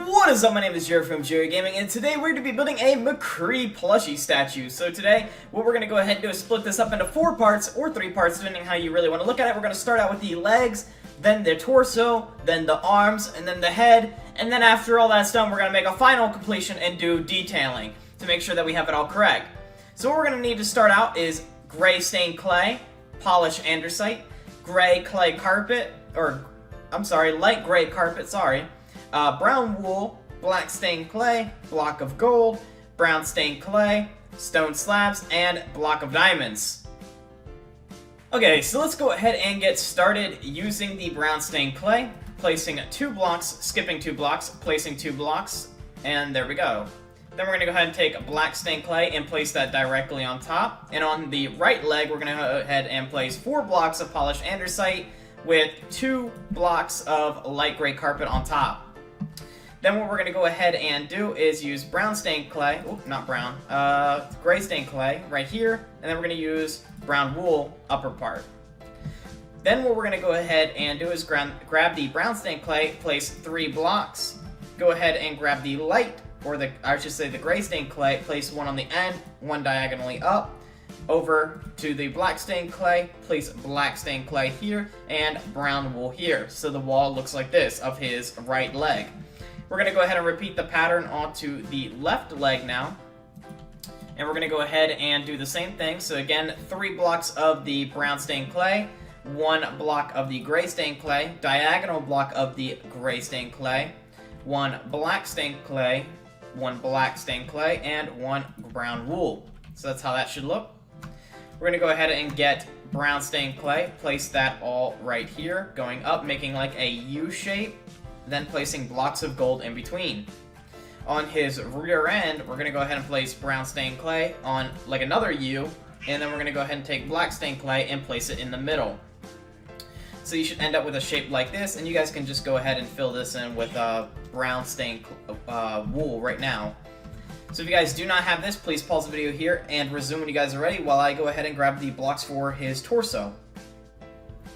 What is up? My name is Jared from Jaridgaming, and today we're going to be building a McCree Plushie statue. So today, what we're going to go ahead and do is split this up into 4 parts, or 3 parts, depending on how you really want to look at it. We're going to start out with the legs, then the torso, then the arms, and then the head, and then after all that's done, we're going to make a final completion and do detailing to make sure that we have it all correct. So what we're going to need to start out is gray stained clay, polished andesite, gray clay carpet, light gray carpet, brown wool, black stained clay, block of gold, brown stained clay, stone slabs, and block of diamonds. Okay, so let's go ahead and get started using the brown stained clay, placing 2 blocks, skipping 2 blocks, placing 2 blocks, and there we go. Then we're going to go ahead and take black stained clay and place that directly on top. And on the right leg, we're going to go ahead and place 4 blocks of polished andesite with 2 blocks of light gray carpet on top. Then what we're going to go ahead and do is use brown stained clay, gray stained clay right here, and then we're going to use brown wool upper part. Then what we're going to go ahead and do is grab the brown stained clay, place 3 blocks, go ahead and grab the light, the gray stained clay, place 1 on the end, 1 diagonally up, over to the black stained clay, place black stained clay here, and brown wool here. So the wall looks like this of his right leg. We're going to go ahead and repeat the pattern onto the left leg now. And we're going to go ahead and do the same thing. So again, 3 blocks of the brown stained clay, 1 block of the gray stained clay, diagonal block of the gray stained clay, 1 black stained clay, 1 black stained clay, and 1 brown wool. So that's how that should look. We're going to go ahead and get brown stained clay, place that all right here, going up, making like a U shape. Then placing blocks of gold in between. On his rear end, we're going to go ahead and place brown stained clay on like another U, and then we're going to go ahead and take black stained clay and place it in the middle. So you should end up with a shape like this, and you guys can just go ahead and fill this in with brown stained wool right now. So if you guys do not have this, please pause the video here and resume when you guys are ready while I go ahead and grab the blocks for his torso.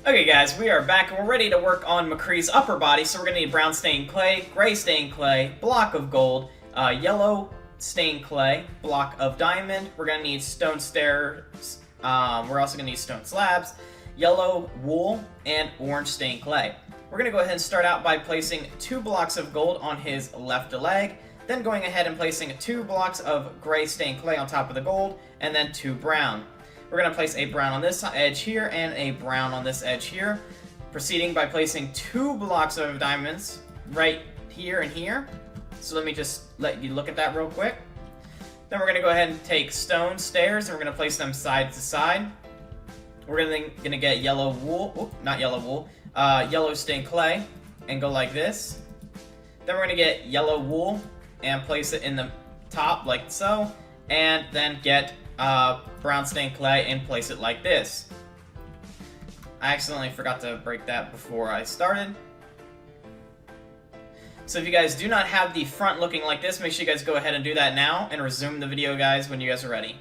Okay guys, we are back and we're ready to work on McCree's upper body, so we're going to need brown stained clay, gray stained clay, block of gold, yellow stained clay, block of diamond, we're going to need stone stairs, we're also going to need stone slabs, yellow wool, and orange stained clay. We're going to go ahead and start out by placing 2 blocks of gold on his left leg, then going ahead and placing 2 blocks of gray stained clay on top of the gold, and then 2 brown. We're going to place a brown on this edge here and a brown on this edge here, proceeding by placing 2 blocks of diamonds right here and here. So let me just let you look at that real quick. Then we're going to go ahead and take stone stairs and we're going to place them side to side. We're going to get yellow wool, yellow stained clay and go like this. Then we're going to get yellow wool and place it in the top like so, and then get brown stained clay and place it like this. I accidentally forgot to break that before I started. So if you guys do not have the front looking like this, make sure you guys go ahead and do that now and resume the video guys when you guys are ready.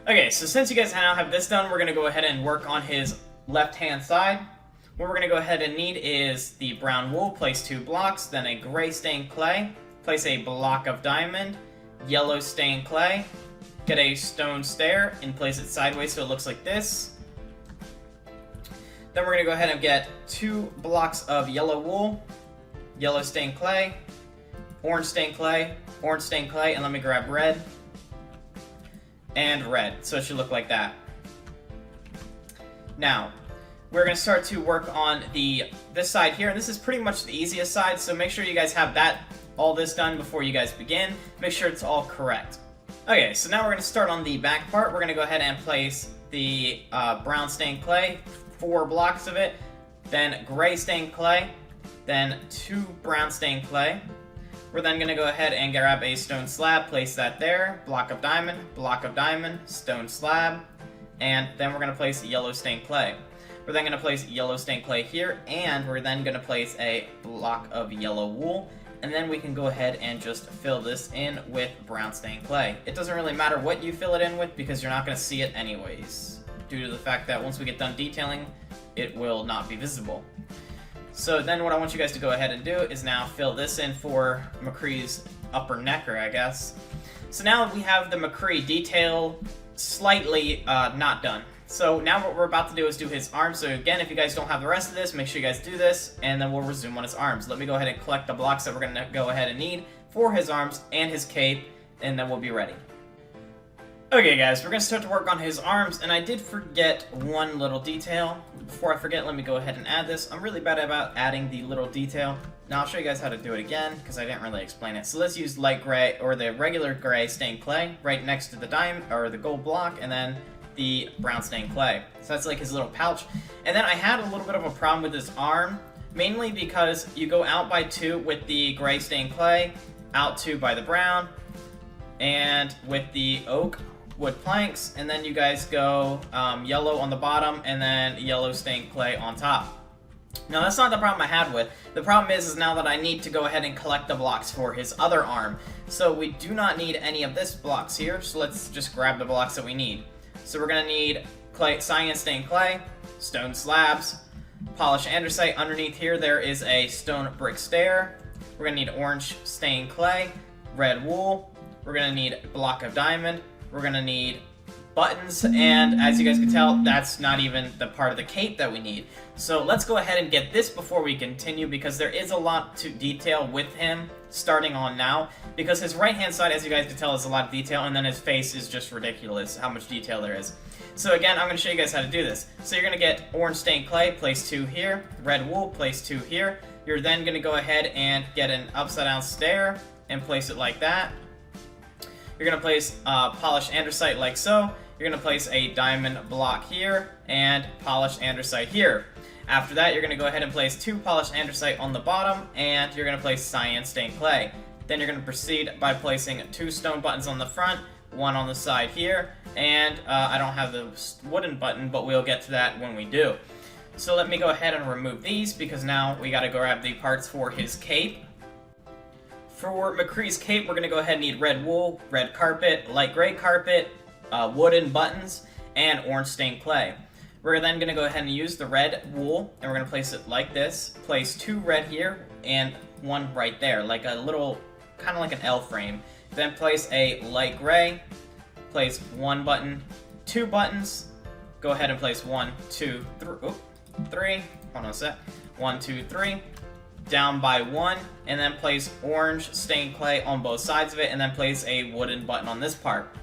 Okay, so since you guys now have this done, we're going to go ahead and work on his left hand side. What we're going to go ahead and need is the brown wool, place 2 blocks, then a gray stained clay, place a block of diamond, yellow stained clay, get a stone stair and place it sideways so it looks like this. Then we're going to go ahead and get 2 blocks of yellow wool, yellow stained clay, orange stained clay, and let me grab red, and red. So it should look like that. Now, we're going to start to work on this side here, and this is pretty much the easiest side, so make sure you guys have all this done before you guys begin. Make sure it's all correct. Okay, so now we're going to start on the back part. We're going to go ahead and place the brown stained clay, 4 blocks of it, then gray stained clay, then 2 brown stained clay. We're then going to go ahead and grab a stone slab, place that there, block of diamond, stone slab, and then we're going to place yellow stained clay. We're then going to place yellow stained clay here, and we're then going to place a block of yellow wool, and then we can go ahead and just fill this in with brown stained clay. It doesn't really matter what you fill it in with because you're not going to see it anyways. due to the fact that once we get done detailing, it will not be visible. So then what I want you guys to go ahead and do is now fill this in for McCree's upper necker, I guess. So now we have the McCree detail slightly not done. So now what we're about to do is do his arms. So again, if you guys don't have the rest of this, make sure you guys do this, and then we'll resume on his arms. Let me go ahead and collect the blocks that we're going to go ahead and need for his arms and his cape, and then we'll be ready. Okay guys, we're going to start to work on his arms, and I did forget one little detail. Before I forget, let me go ahead and add this. I'm really bad about adding the little detail. Now I'll show you guys how to do it again, because I didn't really explain it. So let's use light gray, or the regular gray stained clay, right next to the diamond, or the gold block, and then the brown stained clay. So that's like his little pouch. And then I had a little bit of a problem with his arm, mainly because you go out by 2 with the gray stained clay, out 2 by the brown, and with the oak wood planks, and then you guys go yellow on the bottom, and then yellow stained clay on top. Now that's not the problem I had with. The problem is now that I need to go ahead and collect the blocks for his other arm. So we do not need any of this blocks here, so let's just grab the blocks that we need. So we're going to need clay, cyan stained clay, stone slabs, polished andesite. Underneath here there is a stone brick stair. We're going to need orange stained clay, red wool. We're going to need a block of diamond. We're going to need buttons, and as you guys can tell, that's not even the part of the cape that we need. So let's go ahead and get this before we continue, because there is a lot to detail with him starting on now, because his right hand side, as you guys can tell, is a lot of detail, and then his face is just ridiculous how much detail there is. So again, I'm going to show you guys how to do this. So you're going to get orange stained clay, place 2 here, red wool, place 2 here. You're then going to go ahead and get an upside down stair and place it like that. You're going to place polished andesite like so. You're going to place a diamond block here and polished andesite here. After that, you're going to go ahead and place 2 polished andesite on the bottom, and you're going to place cyan stained clay. Then you're going to proceed by placing 2 stone buttons on the front, 1 on the side here, and I don't have the wooden button, but we'll get to that when we do. So let me go ahead and remove these, because now we got to grab the parts for his cape. For McCree's cape, we're going to go ahead and need red wool, red carpet, light gray carpet, wooden buttons, and orange stained clay. We're then going to go ahead and use the red wool, and we're going to place it like this. Place 2 red here, and 1 right there, like a little, kind of like an L frame. Then place a light gray, place 1 button, 2 buttons, go ahead and place 1, 2, 3, hold on a sec, 1, 2, 3, down by 1, and then place orange stained clay on both sides of it, and then place a wooden button on this part.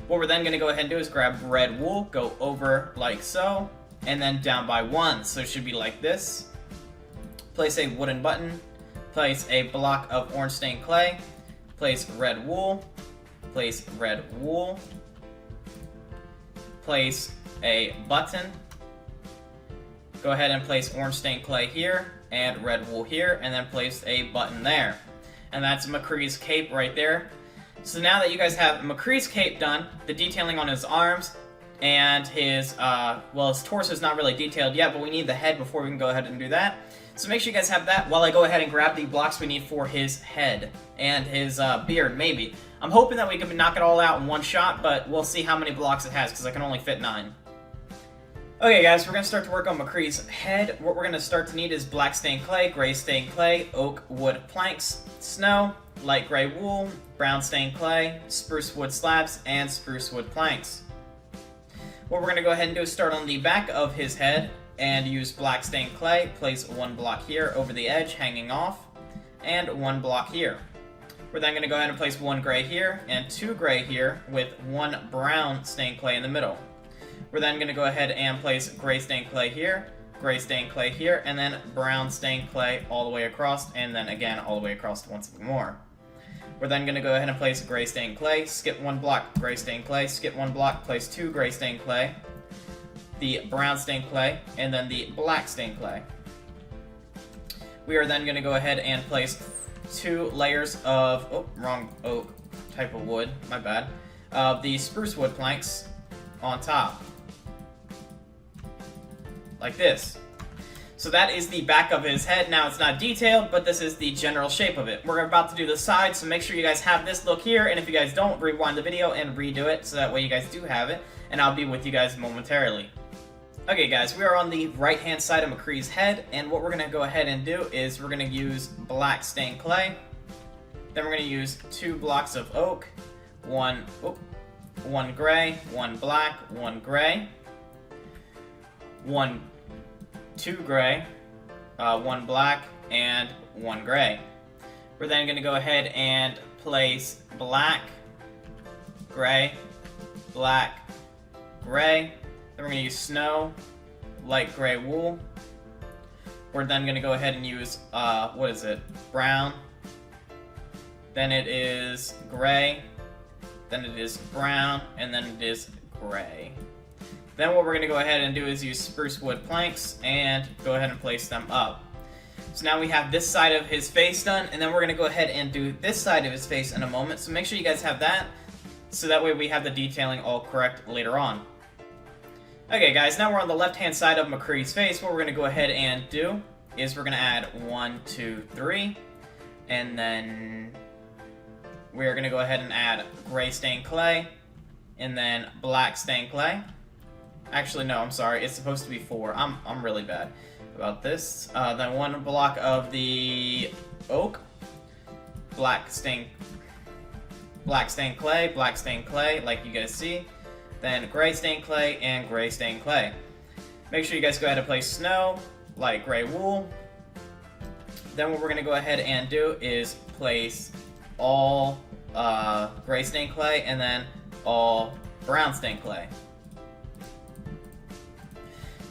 What we're then going to go ahead and do is grab red wool, go over like so, and then down by 1, so it should be like this. Place a wooden button, place a block of orange stained clay, place red wool, place red wool, place a button, go ahead and place orange stained clay here, and red wool here, and then place a button there. And that's McCree's cape right there. So now that you guys have McCree's cape done, the detailing on his arms, and his, well, his torso is not really detailed yet, but we need the head before we can go ahead and do that. So make sure you guys have that while I go ahead and grab the blocks we need for his head and his beard, maybe. I'm hoping that we can knock it all out in one shot, but we'll see how many blocks it has, because I can only fit 9. Okay guys, we're going to start to work on McCree's head. What we're going to start to need is black stained clay, gray stained clay, oak wood planks, snow, light gray wool, brown stained clay, spruce wood slabs, and spruce wood planks. What we're going to go ahead and do is start on the back of his head and use black stained clay, place 1 block here over the edge hanging off, and 1 block here. We're then going to go ahead and place 1 gray here and 2 gray here with 1 brown stained clay in the middle. We're then going to go ahead and place gray stained clay here, and then brown stained clay all the way across, and then again all the way across once more. We're then going to go ahead and place gray stained clay, skip 1 block, gray stained clay, skip 1 block, place 2 gray stained clay, the brown stained clay, and then the black stained clay. We are then going to go ahead and place 2 layers of, oh, wrong oak type of wood, my bad, of the spruce wood planks on top. Like this. So that is the back of his head. Now it's not detailed, but this is the general shape of it. We're about to do the side, so make sure you guys have this look here, and if you guys don't, rewind the video and redo it, so that way you guys do have it. and I'll be with you guys momentarily. Okay guys, we are on the right hand side of McCree's head, and what we're going to go ahead and do is we're going to use black stained clay. Then we're going to use 2 blocks of oak, one gray, 1 black, 1 gray, 2 gray, 1 black, and 1 gray. We're then going to go ahead and place black, gray, black, gray. Then we're going to use snow, light gray wool. We're then going to go ahead and use, brown. Then it is gray. Then it is brown. And then it is gray. Then what we're going to go ahead and do is use spruce wood planks and go ahead and place them up. So now we have this side of his face done, and then we're going to go ahead and do this side of his face in a moment. So make sure you guys have that, so that way we have the detailing all correct later on. Okay guys, now we're on the left hand side of McCree's face. What we're going to go ahead and do is we're going to add 1, 2, 3, and then we're going to go ahead and add gray stained clay, and then black stained clay. Actually, no, I'm sorry, it's supposed to be 4. I'm really bad about this. Then 1 block of the oak, black stained clay, like you guys see. Then gray stained clay and gray stained clay. Make sure you guys go ahead and place snow, light gray wool. Then what we're going to go ahead and do is place all gray stained clay and then all brown stained clay.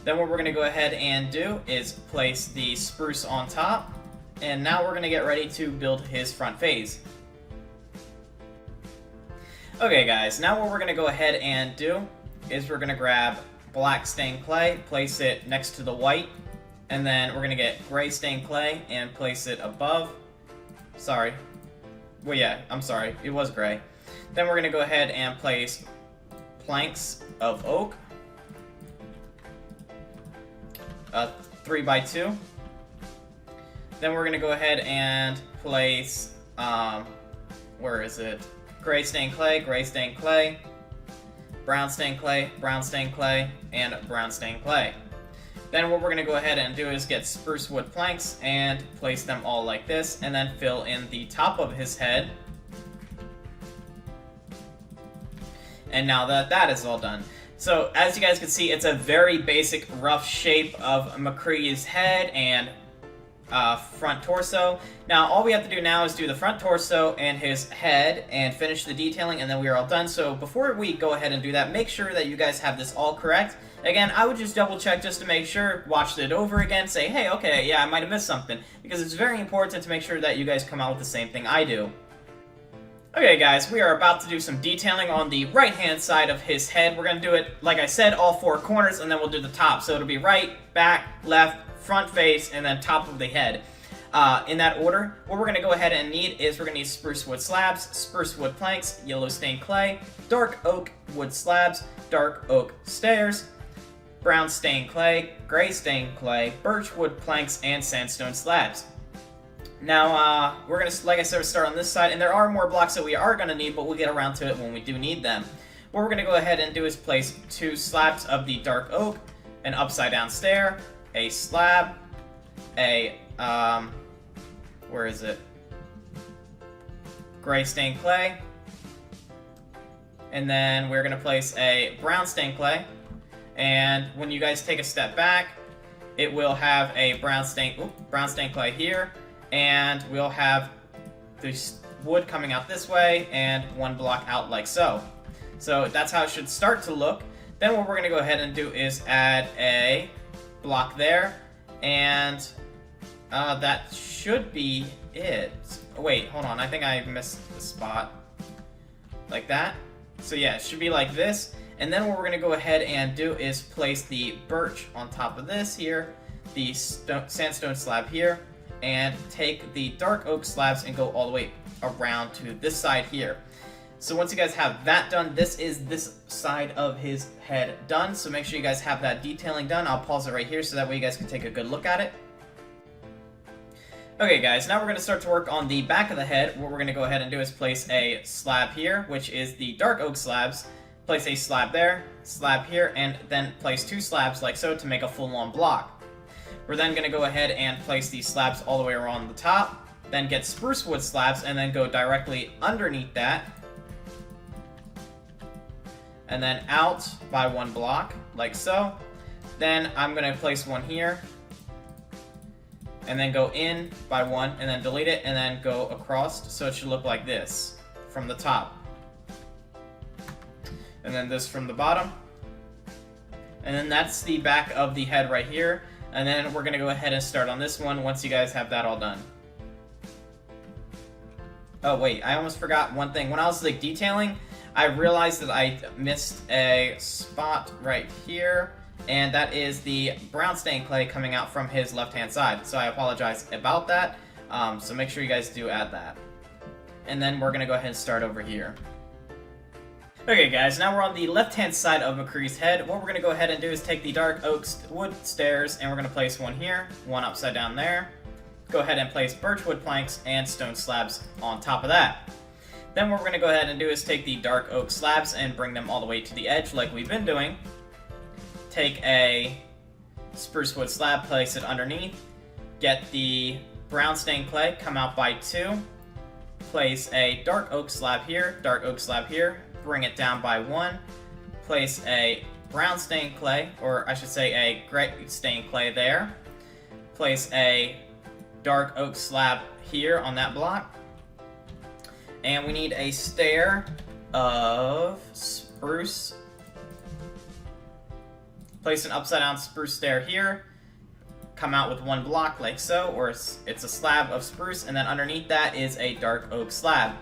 Then what we're going to go ahead and do is place the spruce on top. And now we're going to get ready to build his front face. Okay guys, now what we're going to go ahead and do is we're going to grab black stained clay, place it next to the white, and then we're going to get gray stained clay and place it above. Sorry. Well, yeah, I'm sorry. It was gray. Then we're going to go ahead and place planks of oak, 3 by 2. Then we're going to go ahead and place, gray stained clay, brown stained clay, and brown stained clay. Then what we're going to go ahead and do is get spruce wood planks and place them all like this, and then fill in the top of his head. And now that is all done. So as you guys can see, it's a very basic rough shape of McCree's head and front torso. Now all we have to do now is do the front torso and his head and finish the detailing, and then we are all done. So before we go ahead and do that, make sure that you guys have this all correct. Again, I would just double check just to make sure, watch it over again, say, hey, okay, yeah, I might have missed something, because it's very important to make sure that you guys come out with the same thing I do. Okay guys, we are about to do some detailing on the right hand side of his head. We're going to do it, like I said, all 4 corners, and then we'll do the top. So it'll be right, back, left, front face, and then top of the head. In that order, what we're going to go ahead and need is we're going to need spruce wood slabs, spruce wood planks, yellow stained clay, dark oak wood slabs, dark oak stairs, brown stained clay, gray stained clay, birch wood planks, and sandstone slabs. Now, we're going to, like I said, start on this side, and there are more blocks that we are going to need, but we'll get around to it when we do need them. What we're going to go ahead and do is place 2 slabs of the dark oak, an upside down stair, a slab, a, gray stained clay, and then we're going to place a brown stained clay, and when you guys take a step back, it will have a brown stained clay here, and we'll have the wood coming out this way, and 1 block out like so. So that's how it should start to look. Then what we're going to go ahead and do is add a block there, and that should be it. Wait, hold on, I think I missed the spot. Like that. So yeah, it should be like this. And then what we're going to go ahead and do is place the birch on top of this here, the sandstone slab here, and take the dark oak slabs and go all the way around to this side here. So once you guys have that done, this is this side of his head done. So make sure you guys have that detailing done. I'll pause it right here so that way you guys can take a good look at it. Okay guys, now we're going to start to work on the back of the head. What we're going to go ahead and do is place a slab here, which is the dark oak slabs, place a slab there, slab here, and then place 2 slabs like so to make a full-on block. We're then going to go ahead and place these slabs all the way around the top, then get spruce wood slabs, and then go directly underneath that, and then out by 1 block, like so. Then I'm going to place one here, and then go in by 1, and then delete it, and then go across, so it should look like this from the top. And then this from the bottom. And then that's the back of the head right here. And then we're going to go ahead and start on this one once you guys have that all done. Oh wait, I almost forgot one thing. When I was like detailing, I realized that I missed a spot right here, and that is the brown stained clay coming out from his left-hand side. So I apologize about that. So make sure you guys do add that. And then we're going to go ahead and start over here. Okay guys, now we're on the left-hand side of McCree's head. What we're going to go ahead and do is take the dark oak wood stairs, and we're going to place one here, one upside down there. Go ahead and place birchwood planks and stone slabs on top of that. Then what we're going to go ahead and do is take the dark oak slabs and bring them all the way to the edge like we've been doing. Take a spruce wood slab, place it underneath. Get the brown stained clay, come out by 2. Place a dark oak slab here, bring it down by 1. Place a brown stained clay, or I should say a gray stained clay there. Place a dark oak slab here on that block. And we need a stair of spruce. Place an upside down spruce stair here. Come out with 1 block like so, or it's a slab of spruce, and then underneath that is a dark oak slab.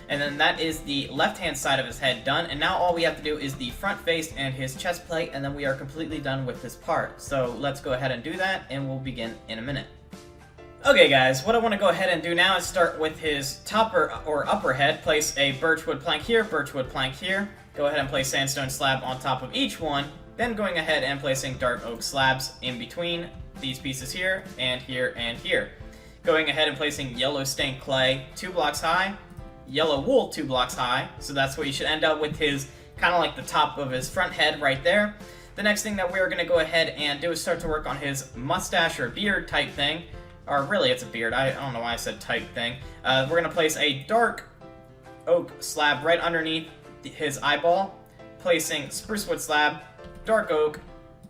And then that is the left-hand side of his head done, and now all we have to do is the front face and his chest plate, and then we are completely done with this part. So let's go ahead and do that, and we'll begin in a minute. Okay guys, what I want to go ahead and do now is start with his top or upper head. Place a birchwood plank here, birchwood plank here. Go ahead and place sandstone slab on top of each one. Then going ahead and placing dark oak slabs in between these pieces here, and here, and here. Going ahead and placing yellow stained clay 2 blocks high, yellow wool 2 blocks high. So that's what you should end up with, his kind of like the top of his front head right there. The next thing that we're going to go ahead and do is start to work on his mustache or beard type thing. Or really, it's a beard. I don't know why I said type thing. We're going to place a dark oak slab right underneath his eyeball. Placing spruce wood slab, dark oak,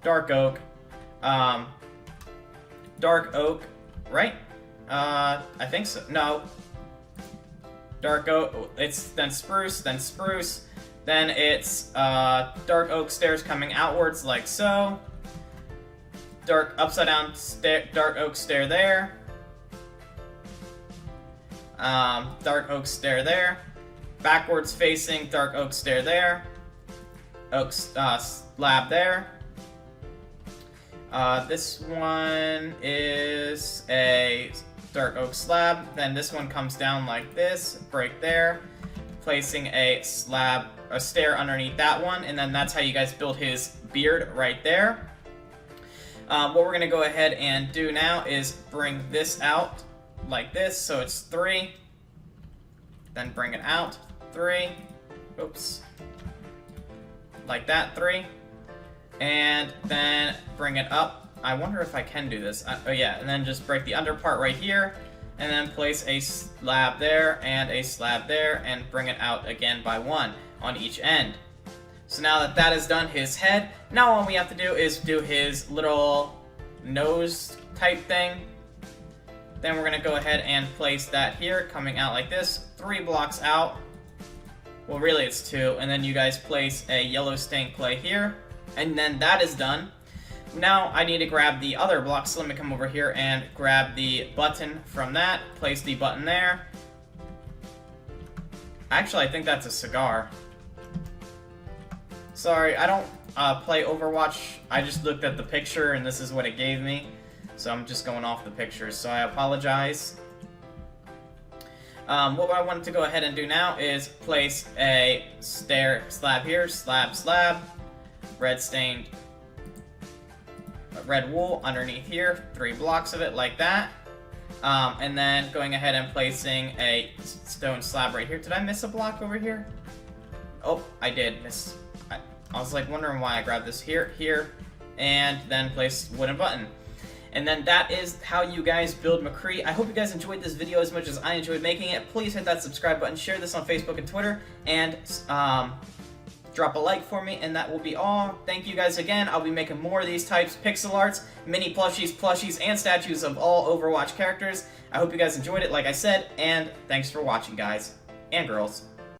dark oak, right? I think so. No. Dark oak, it's then spruce, then it's dark oak stairs coming outwards like so. Dark upside down dark oak stair there. Dark oak stair there. Backwards facing dark oak stair there. Oak slab there. This one is a dark oak slab. Then this one comes down like this, break there. Placing a stair underneath that one, and then that's how you guys build his beard right there. What we're going to go ahead and do now is bring this out like this, so it's 3. Then bring it out, 3. Oops. Like that, 3. And then bring it up. I wonder if I can do this. Oh yeah, and then just break the under part right here, and then place a slab there, and a slab there, and bring it out again by 1 on each end. So now that that is done, his head, now all we have to do is do his little nose type thing. Then we're going to go ahead and place that here, coming out like this, 3 blocks out. Well, really it's 2, and then you guys place a yellow stained clay here, and then that is done. Now I need to grab the other block, so let me come over here and grab the button from that, place the button there. Actually, I think that's a cigar. Sorry, I don't play Overwatch. I just looked at the picture and this is what it gave me. So I'm just going off the pictures, so I apologize. What I wanted to go ahead and do now is place a stair slab here, slab, red stained red wool underneath here, 3 blocks of it like that. And then going ahead and placing a stone slab right here. Did I miss a block over here? Oh, I did miss. I was like wondering why I grabbed this here, and then place wooden button. And then that is how you guys build McCree. I hope you guys enjoyed this video as much as I enjoyed making it. Please hit that subscribe button, share this on Facebook and Twitter, and drop a like for me, and that will be all. Thank you guys again. I'll be making more of these types, pixel arts, mini plushies, and statues of all Overwatch characters. I hope you guys enjoyed it, like I said, and thanks for watching, guys and girls.